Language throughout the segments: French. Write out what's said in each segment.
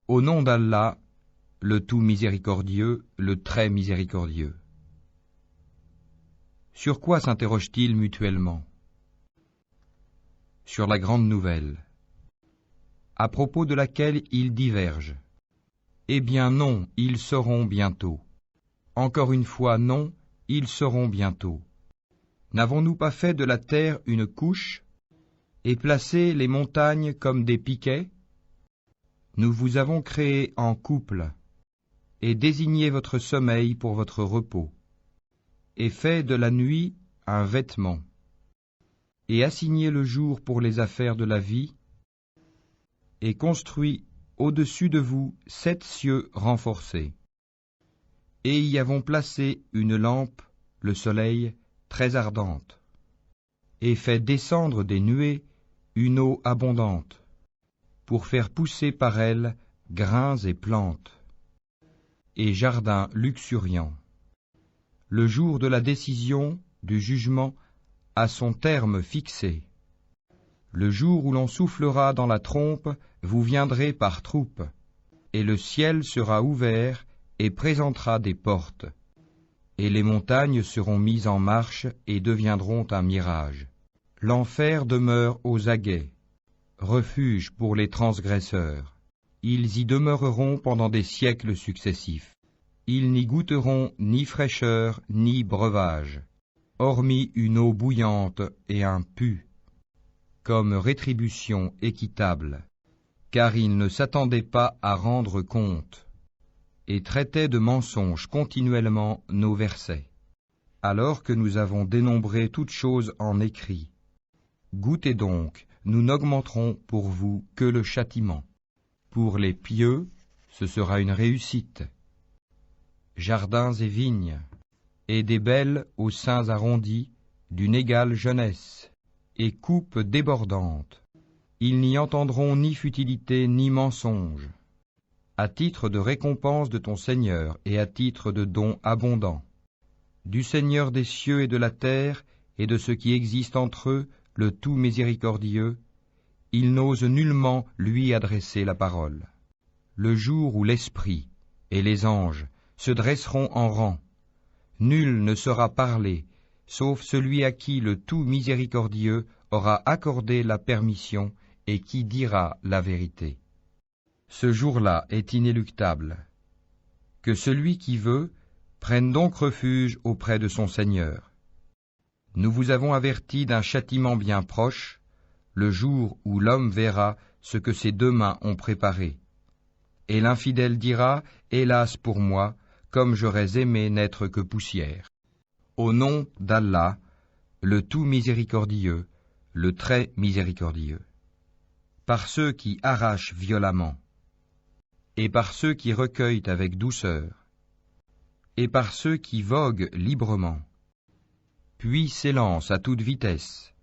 Au nom d'Allah, le tout miséricordieux, le très miséricordieux. Sur quoi s'interrogent-ils mutuellement? Sur la grande nouvelle, à propos de laquelle ils divergent. Eh bien non, ils sauront bientôt. Encore une fois, non, ils sauront bientôt. N'avons-nous pas fait de la terre une couche et placé les montagnes comme des piquets? Nous vous avons créé en couple et désigné votre sommeil pour votre repos, et fait de la nuit un vêtement, et assigné le jour pour les affaires de la vie, et construit au-dessus de vous 7 cieux renforcés. Et y avons placé une lampe, le soleil, très ardente, et fait descendre des nuées une eau abondante, pour faire pousser par elle grains et plantes, et jardins luxuriants. Le jour de la décision, du jugement, a son terme fixé. Le jour où l'on soufflera dans la trompe, vous viendrez par troupes, et le ciel sera ouvert et présentera des portes, et les montagnes seront mises en marche et deviendront un mirage. L'enfer demeure aux aguets, refuge pour les transgresseurs. Ils y demeureront pendant des siècles successifs. Ils n'y goûteront ni fraîcheur ni breuvage, hormis une eau bouillante et un pu, comme rétribution équitable, car ils ne s'attendaient pas à rendre compte, et traitaient de mensonges continuellement nos versets, alors que nous avons dénombré toutes choses en écrit. Goûtez donc, nous n'augmenterons pour vous que le châtiment. Pour les pieux, ce sera une réussite. Jardins et vignes, et des belles aux seins arrondis, d'une égale jeunesse, et coupes débordantes. Ils n'y entendront ni futilité ni mensonge, à titre de récompense de ton Seigneur et à titre de don abondant. Du Seigneur des cieux et de la terre, et de ce qui existe entre eux, le tout miséricordieux, il n'ose nullement lui adresser la parole. Le jour où l'Esprit et les anges se dresseront en rang, nul ne saura parler, sauf celui à qui le tout miséricordieux aura accordé la permission et qui dira la vérité. Ce jour-là est inéluctable. Que celui qui veut prenne donc refuge auprès de son Seigneur. Nous vous avons averti d'un châtiment bien proche, le jour où l'homme verra ce que ses 2 mains ont préparé. Et l'infidèle dira, « Hélas pour moi, comme j'aurais aimé n'être que poussière. » Au nom d'Allah, le tout miséricordieux, le très miséricordieux. Par ceux qui arrachent violemment, et par ceux qui recueillent avec douceur, et par ceux qui voguent librement, puis s'élancent à toute vitesse,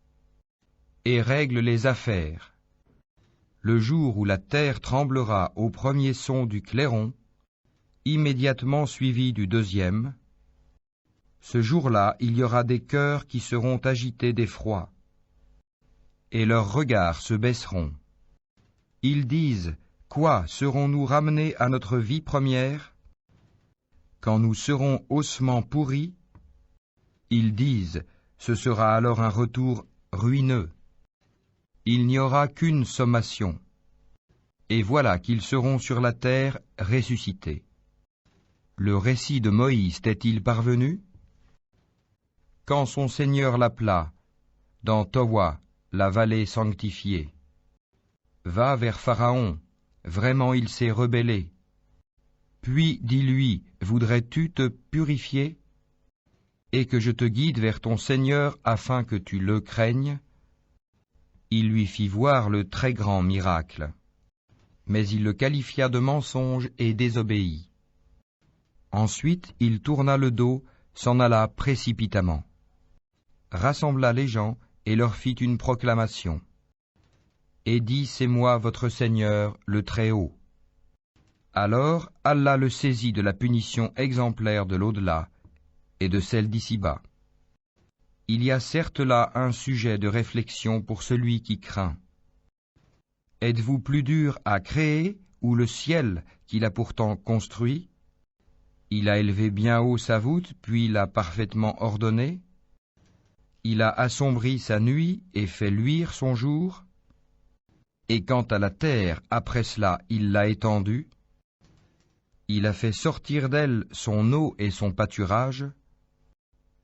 et règlent les affaires. Le jour où la terre tremblera au premier son du clairon, immédiatement suivi du deuxième, ce jour-là, il y aura des cœurs qui seront agités d'effroi, et leurs regards se baisseront. Ils disent, « Quoi, serons-nous ramenés à notre vie première? Quand nous serons ossements pourris? » Ils disent, « Ce sera alors un retour ruineux. Il n'y aura qu'une sommation. » Et voilà qu'ils seront sur la terre ressuscités. Le récit de Moïse t'est-il parvenu? Quand son Seigneur l'appela, dans Towa, la vallée sanctifiée. Va vers Pharaon, vraiment il s'est rebellé. Puis dis-lui, voudrais-tu te purifier? Et que je te guide vers ton Seigneur afin que tu le craignes? Il lui fit voir le très grand miracle. Mais il le qualifia de mensonge et désobéit. Ensuite il tourna le dos, s'en alla précipitamment, rassembla les gens et leur fit une proclamation, et dit, c'est moi votre Seigneur, le Très-Haut. Alors Allah le saisit de la punition exemplaire de l'au-delà et de celle d'ici-bas. Il y a certes là un sujet de réflexion pour celui qui craint. Êtes-vous plus dur à créer ou le ciel qu'il a pourtant construit? Il a élevé bien haut sa voûte, puis l'a parfaitement ordonnée. Il a assombri sa nuit et fait luire son jour. Et quant à la terre, après cela, il l'a étendue. Il a fait sortir d'elle son eau et son pâturage.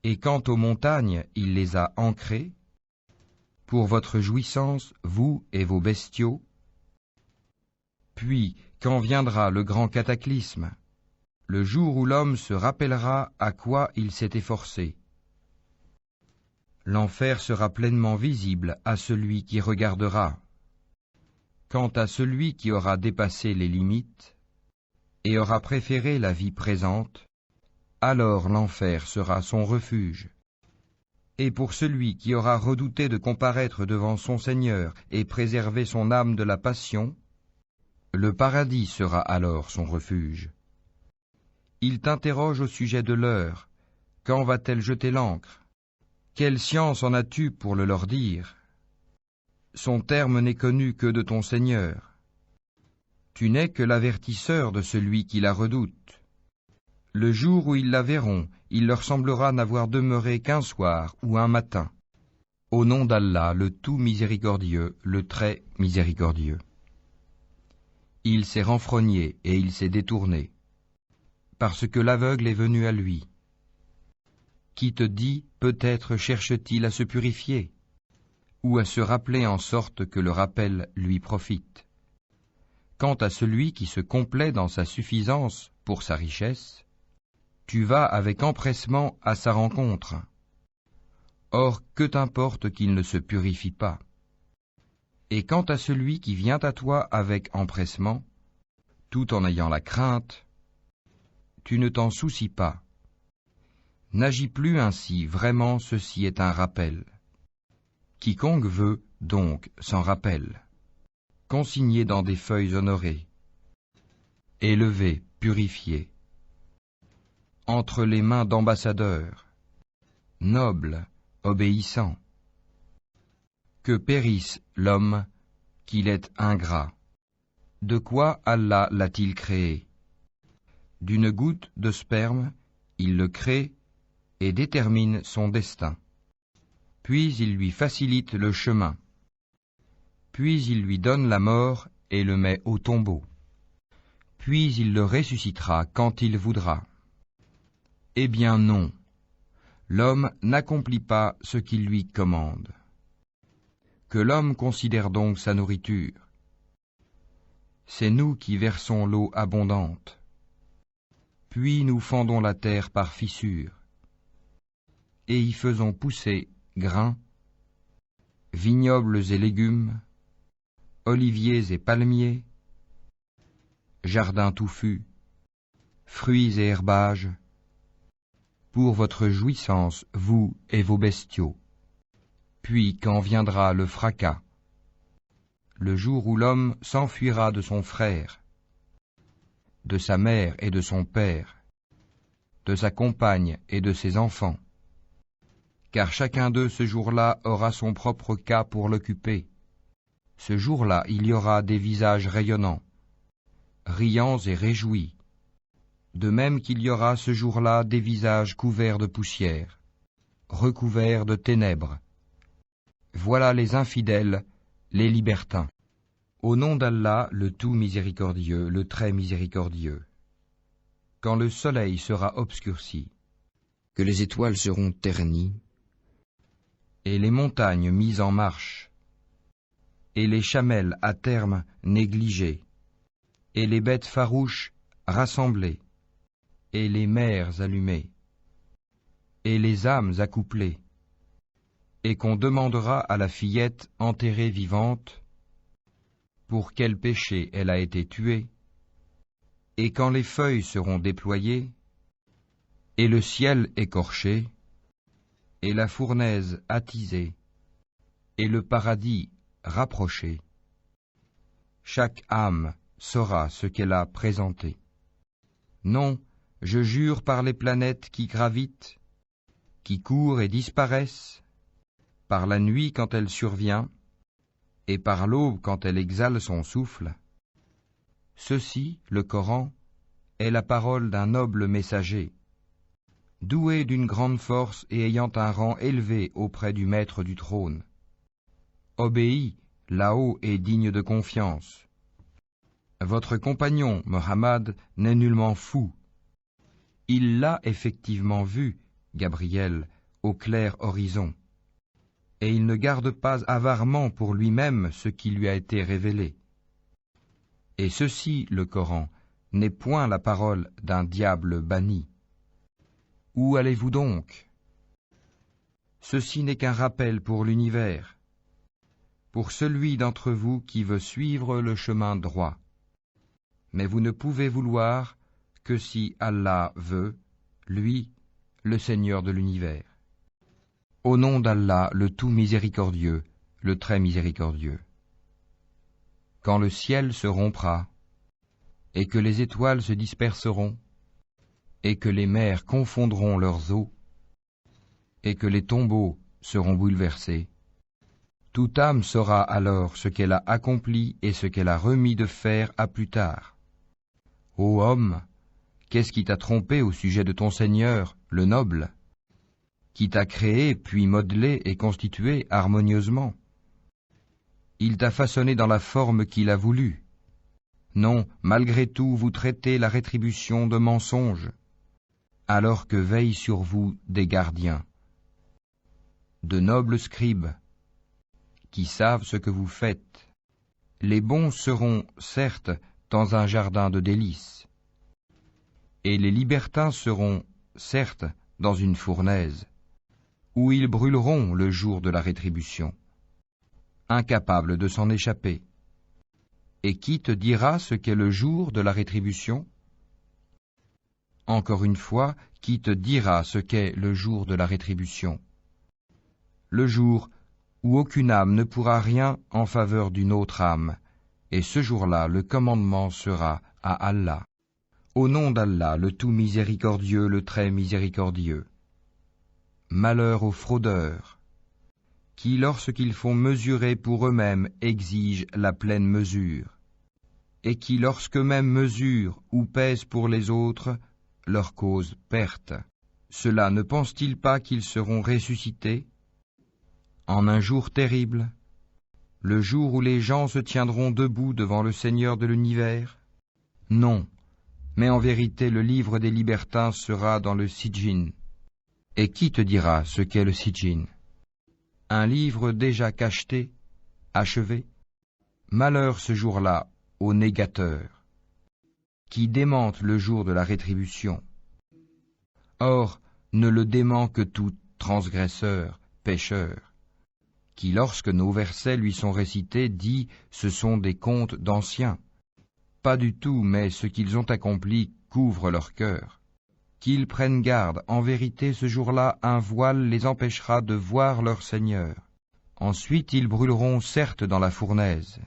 Et quant aux montagnes, il les a ancrées. Pour votre jouissance, vous et vos bestiaux. Puis, quand viendra le grand cataclysme, le jour où l'homme se rappellera à quoi il s'est efforcé, l'enfer sera pleinement visible à celui qui regardera. Quant à celui qui aura dépassé les limites et aura préféré la vie présente, alors l'enfer sera son refuge. Et pour celui qui aura redouté de comparaître devant son Seigneur et préserver son âme de la passion, le paradis sera alors son refuge. Il t'interroge au sujet de l'heure. Quand va-t-elle jeter l'ancre? Quelle science en as-tu pour le leur dire? Son terme n'est connu que de ton Seigneur. Tu n'es que l'avertisseur de celui qui la redoute. Le jour où ils la verront, il leur semblera n'avoir demeuré qu'un soir ou un matin. Au nom d'Allah, le tout miséricordieux, le très miséricordieux. Il s'est renfrogné et il s'est détourné, parce que l'aveugle est venu à lui. Qui te dit, peut-être cherche-t-il à se purifier, ou à se rappeler en sorte que le rappel lui profite. Quant à celui qui se complaît dans sa suffisance pour sa richesse, tu vas avec empressement à sa rencontre. Or, que t'importe qu'il ne se purifie pas? Et quant à celui qui vient à toi avec empressement, tout en ayant la crainte, tu ne t'en soucies pas. N'agis plus ainsi, vraiment ceci est un rappel. Quiconque veut, donc, s'en rappelle, consigné dans des feuilles honorées, élevé, purifié, entre les mains d'ambassadeurs, nobles, obéissants. Que périsse l'homme, qu'il est ingrat. De quoi Allah l'a-t-il créé? D'une goutte de sperme, il le crée et détermine son destin. Puis il lui facilite le chemin. Puis il lui donne la mort et le met au tombeau. Puis il le ressuscitera quand il voudra. Eh bien non, l'homme n'accomplit pas ce qu'il lui commande. Que l'homme considère donc sa nourriture. C'est nous qui versons l'eau abondante. Puis nous fendons la terre par fissures, et y faisons pousser grains, vignobles et légumes, oliviers et palmiers, jardins touffus, fruits et herbages, pour votre jouissance, vous et vos bestiaux. Puis quand viendra le fracas, le jour où l'homme s'enfuira de son frère, de sa mère et de son père, de sa compagne et de ses enfants, car chacun d'eux ce jour-là aura son propre cas pour l'occuper. Ce jour-là, il y aura des visages rayonnants, riants et réjouis, de même qu'il y aura ce jour-là des visages couverts de poussière, recouverts de ténèbres. Voilà les infidèles, les libertins. Au nom d'Allah, le tout miséricordieux, le très miséricordieux. Quand le soleil sera obscurci, que les étoiles seront ternies, et les montagnes mises en marche, et les chamelles à terme négligées, et les bêtes farouches rassemblées, et les mers allumées, et les âmes accouplées, et qu'on demandera à la fillette enterrée vivante pour quel péché elle a été tuée, et quand les feuilles seront déployées, et le ciel écorché, et la fournaise attisée, et le paradis rapproché, chaque âme saura ce qu'elle a présenté. Non, je jure par les planètes qui gravitent, qui courent et disparaissent, par la nuit quand elle survient, et par l'aube quand elle exhale son souffle, Ceci, le Coran, est la parole d'un noble messager, doué d'une grande force et ayant un rang élevé auprès du maître du trône. Obéis, là-haut et digne de confiance. Votre compagnon, Mohammed, n'est nullement fou. Il l'a effectivement vu, Gabriel, au clair horizon. Et il ne garde pas avarement pour lui-même ce qui lui a été révélé. Et ceci, le Coran, n'est point la parole d'un diable banni. Où allez-vous donc? Ceci n'est qu'un rappel pour l'univers, pour celui d'entre vous qui veut suivre le chemin droit. Mais vous ne pouvez vouloir que si Allah veut, lui, le Seigneur de l'univers. Au nom d'Allah, le tout miséricordieux, le très miséricordieux. Quand le ciel se rompra, et que les étoiles se disperseront, et que les mers confondront leurs eaux, et que les tombeaux seront bouleversés, toute âme saura alors ce qu'elle a accompli et ce qu'elle a remis de faire à plus tard. Ô homme, qu'est-ce qui t'a trompé au sujet de ton Seigneur, le noble, qui t'a créé, puis modelé et constitué harmonieusement? Il t'a façonné dans la forme qu'il a voulu. Non, malgré tout, vous traitez la rétribution de mensonge, alors que veillent sur vous des gardiens, de nobles scribes, qui savent ce que vous faites. Les bons seront, certes, dans un jardin de délices, et les libertins seront, certes, dans une fournaise, où ils brûleront le jour de la rétribution, incapables de s'en échapper. Et qui te dira ce qu'est le jour de la rétribution? Encore une fois, qui te dira ce qu'est le jour de la rétribution? Le jour où aucune âme ne pourra rien en faveur d'une autre âme, et ce jour-là, le commandement sera à Allah. Au nom d'Allah, le tout miséricordieux, le très miséricordieux. Malheur aux fraudeurs, qui, lorsqu'ils font mesurer pour eux-mêmes, exigent la pleine mesure, et qui, lorsqu'eux-mêmes mesurent ou pèsent pour les autres, leur causent perte. Cela ne pense-t-il pas qu'ils seront ressuscités en un jour terrible, le jour où les gens se tiendront debout devant le Seigneur de l'univers? Non, mais en vérité le livre des libertins sera dans le Sijjin. Et qui te dira ce qu'est le Sijjin? Un livre déjà cacheté, achevé? Malheur ce jour-là aux négateurs, qui démentent le jour de la rétribution. Or, ne le dément que tout transgresseur, pécheur, qui, lorsque nos versets lui sont récités, dit « ce sont des contes d'anciens ». Pas du tout, mais ce qu'ils ont accompli couvre leur cœur. Qu'ils prennent garde, en vérité ce jour-là, un voile les empêchera de voir leur Seigneur. Ensuite ils brûleront certes dans la fournaise.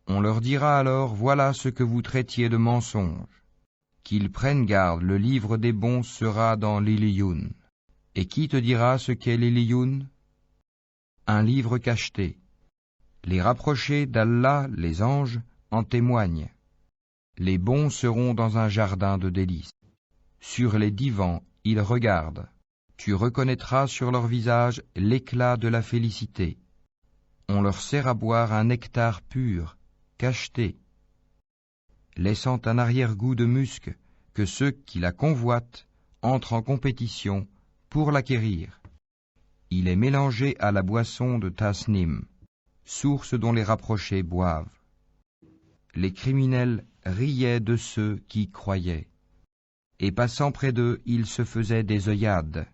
On leur dira alors, voilà ce que vous traitiez de mensonge. Qu'ils prennent garde, le livre des bons sera dans l'Iliyun. Et qui te dira ce qu'est l'Iliyun? Un livre cacheté. Les rapprochés d'Allah, les anges, en témoignent. Les bons seront dans un jardin de délices. Sur les divans, ils regardent. Tu reconnaîtras sur leur visage l'éclat de la félicité. On leur sert à boire un nectar pur, cacheté, laissant un arrière-goût de musc que ceux qui la convoitent entrent en compétition pour l'acquérir. Il est mélangé à la boisson de Tasnim, source dont les rapprochés boivent. Les criminels riaient de ceux qui croyaient, et passant près d'eux, ils se faisaient des œillades,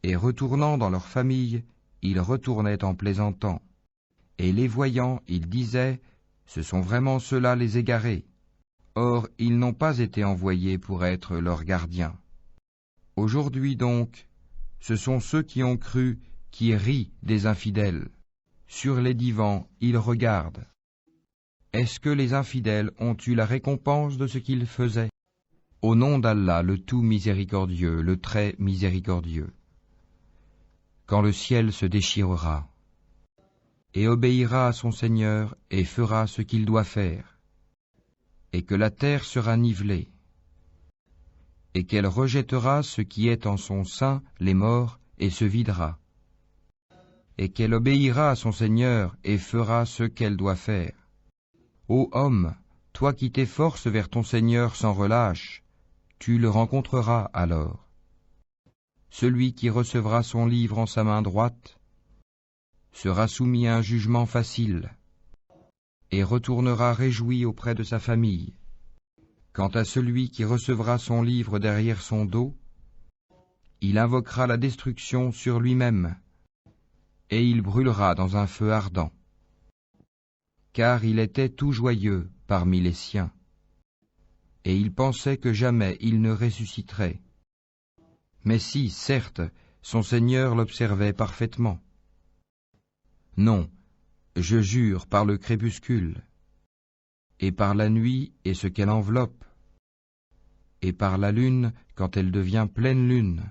et retournant dans leur famille, ils retournaient en plaisantant. Et les voyant, ils disaient, ce sont vraiment ceux-là les égarés. Or, ils n'ont pas été envoyés pour être leurs gardiens. Aujourd'hui donc, ce sont ceux qui ont cru, qui rient des infidèles. Sur les divans, ils regardent. Est-ce que les infidèles ont eu la récompense de ce qu'ils faisaient? Au nom d'Allah, le tout miséricordieux, le très miséricordieux. Quand le ciel se déchirera, et obéira à son Seigneur, et fera ce qu'il doit faire, et que la terre sera nivelée, et qu'elle rejettera ce qui est en son sein, les morts, et se videra, et qu'elle obéira à son Seigneur et fera ce qu'elle doit faire. Ô homme, toi qui t'efforces vers ton Seigneur sans relâche, tu le rencontreras alors. Celui qui recevra son livre en sa main droite sera soumis à un jugement facile et retournera réjoui auprès de sa famille. Quant à celui qui recevra son livre derrière son dos, il invoquera la destruction sur lui-même, et il brûlera dans un feu ardent. Car il était tout joyeux parmi les siens, et il pensait que jamais il ne ressusciterait. Mais si, certes, son Seigneur l'observait parfaitement. Non, je jure par le crépuscule, et par la nuit et ce qu'elle enveloppe, et par la lune quand elle devient pleine lune.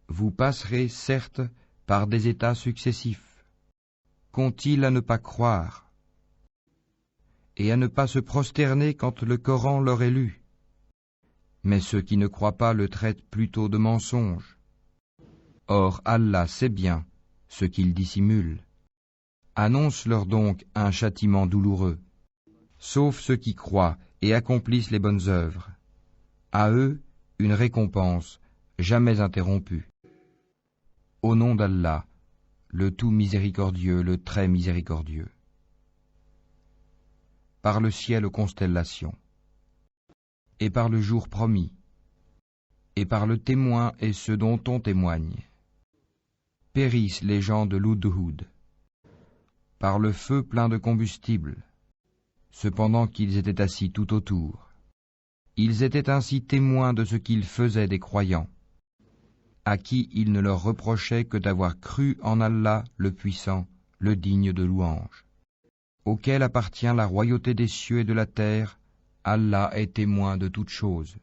Vous passerez, certes, par des états successifs. Qu'ont-ils à ne pas croire et à ne pas se prosterner quand le Coran leur est lu? Mais ceux qui ne croient pas le traitent plutôt de mensonge. Or Allah sait bien ce qu'ils dissimulent. Annonce-leur donc un châtiment douloureux, sauf ceux qui croient et accomplissent les bonnes œuvres. À eux, une récompense jamais interrompue. Au nom d'Allah, le tout miséricordieux, le très miséricordieux. Par le ciel aux constellations, et par le jour promis, et par le témoin et ceux dont on témoigne. Périssent les gens de l'Hudhud, par le feu plein de combustible, cependant qu'ils étaient assis tout autour. Ils étaient ainsi témoins de ce qu'ils faisaient des croyants, à qui il ne leur reprochait que d'avoir cru en Allah le puissant, le digne de louange, auquel appartient la royauté des cieux et de la terre. Allah est témoin de toutes choses.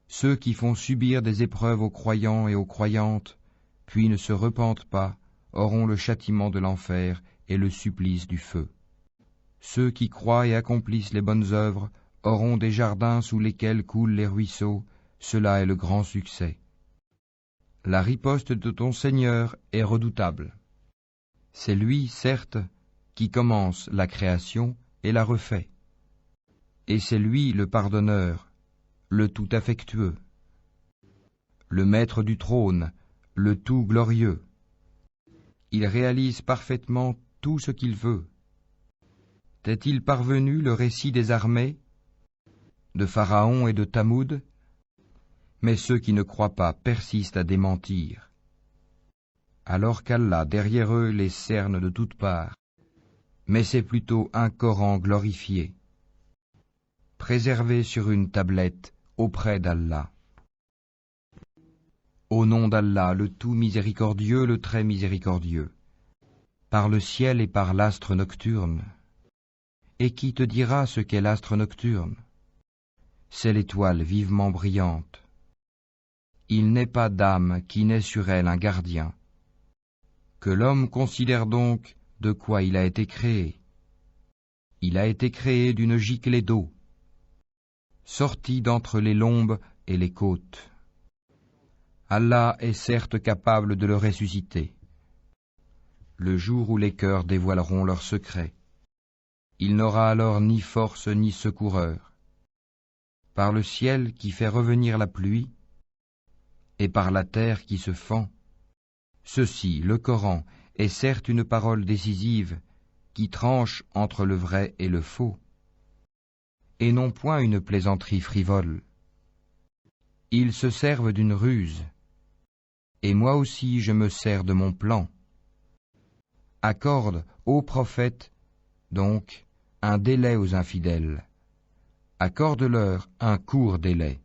Ceux qui font subir des épreuves aux croyants et aux croyantes, puis ne se repentent pas, auront le châtiment de l'enfer et le supplice du feu. Ceux qui croient et accomplissent les bonnes œuvres auront des jardins sous lesquels coulent les ruisseaux, cela est le grand succès. La riposte de ton Seigneur est redoutable. C'est lui, certes, qui commence la création et la refait. Et c'est lui le pardonneur, le tout affectueux, le maître du trône, le tout glorieux. Il réalise parfaitement tout ce qu'il veut. T'est-il parvenu le récit des armées, de Pharaon et de Tamoud? Mais ceux qui ne croient pas persistent à démentir. Alors qu'Allah derrière eux les cerne de toutes parts, mais c'est plutôt un Coran glorifié, préservé sur une tablette auprès d'Allah. Au nom d'Allah, le tout miséricordieux, le très miséricordieux, par le ciel et par l'astre nocturne. Et qui te dira ce qu'est l'astre nocturne? C'est l'étoile vivement brillante. Il n'est pas d'âme qui n'ait sur elle un gardien. Que l'homme considère donc de quoi il a été créé. Il a été créé d'une giclée d'eau, sortie d'entre les lombes et les côtes. Allah est certes capable de le ressusciter, le jour où les cœurs dévoileront leurs secrets. Il n'aura alors ni force ni secoureur. Par le ciel qui fait revenir la pluie, et par la terre qui se fend, ceci, le Coran, est certes une parole décisive qui tranche entre le vrai et le faux, et non point une plaisanterie frivole. Ils se servent d'une ruse, et moi aussi je me sers de mon plan. Accorde, ô prophète, donc, un délai aux infidèles. Accorde-leur un court délai.